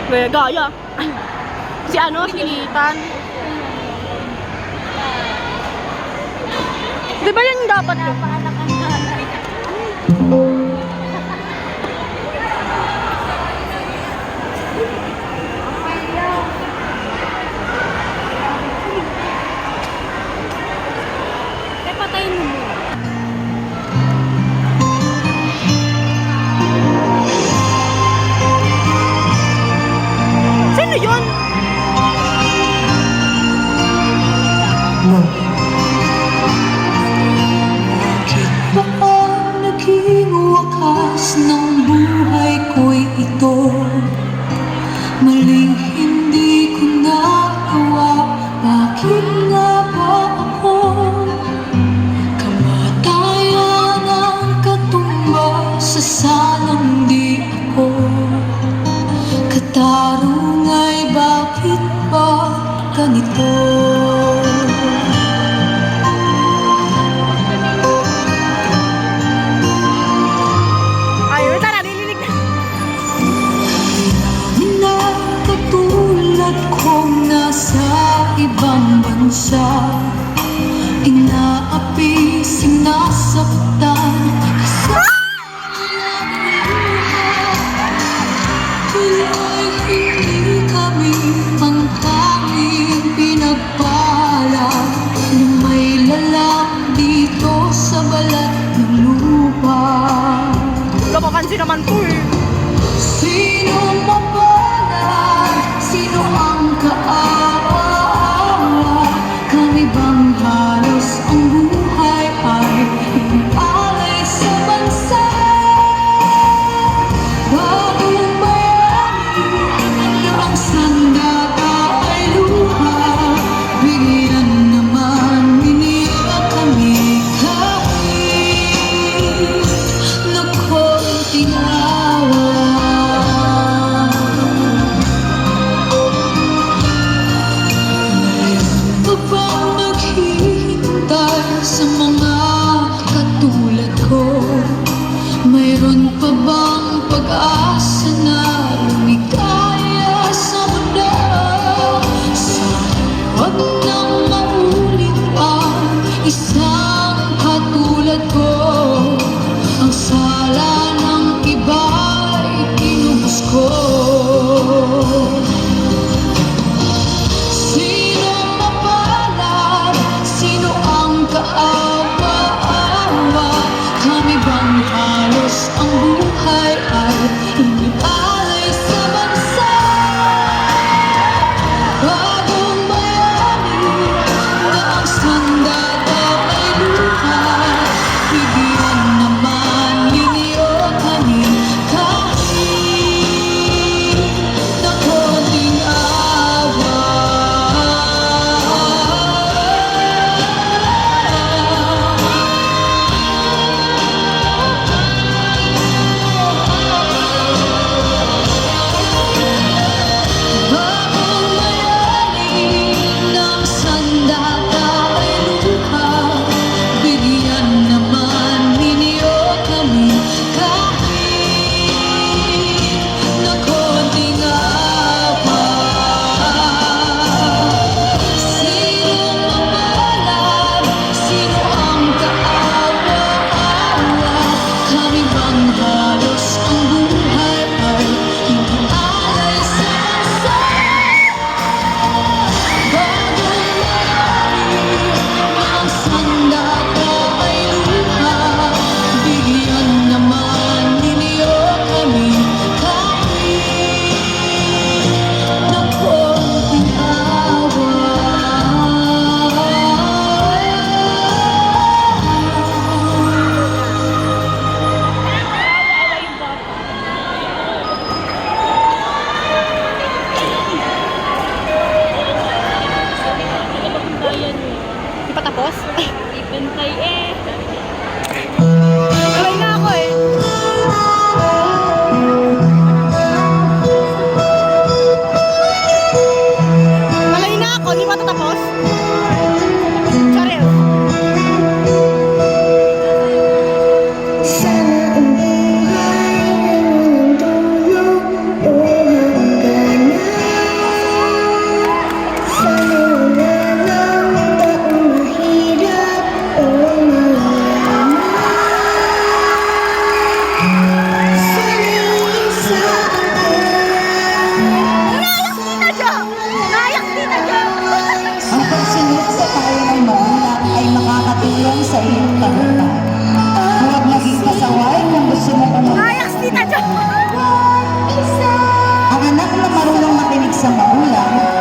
Gaya. Si ano, si Ethan. Di ba yan dapat yun? Patayin mo muna. Sino yun? Bakit ba naging wakas ng buhay ko'y ito? Maling hindi ko nagawa, bakit nga ba ako? Kamatayan ang katumbas sa salang di ako. Katarungay, bakit ba ganito? Ay, wait na, nalilig na. Na katulad kong nasa ibang bansa, inaapi, sinasaktan, tuloy hindi kami ang tanging pinagpala, lumay lalang dito sa balat ng lupa. Kapapansin naman to eh. Sino mapalad? Sino ang kaawa? Kami bang halos ang buhay ay ipalay sa bansa? Bagong bayani na ang sandata ay luha, bigyan naman nila kami kahit na konting awa. makatulong sa iyong tagumpay. Huwag maging pasaway kung gusto mo pumunta. Ayaks tita Jo. Ang anak na marunong makinig sa magulang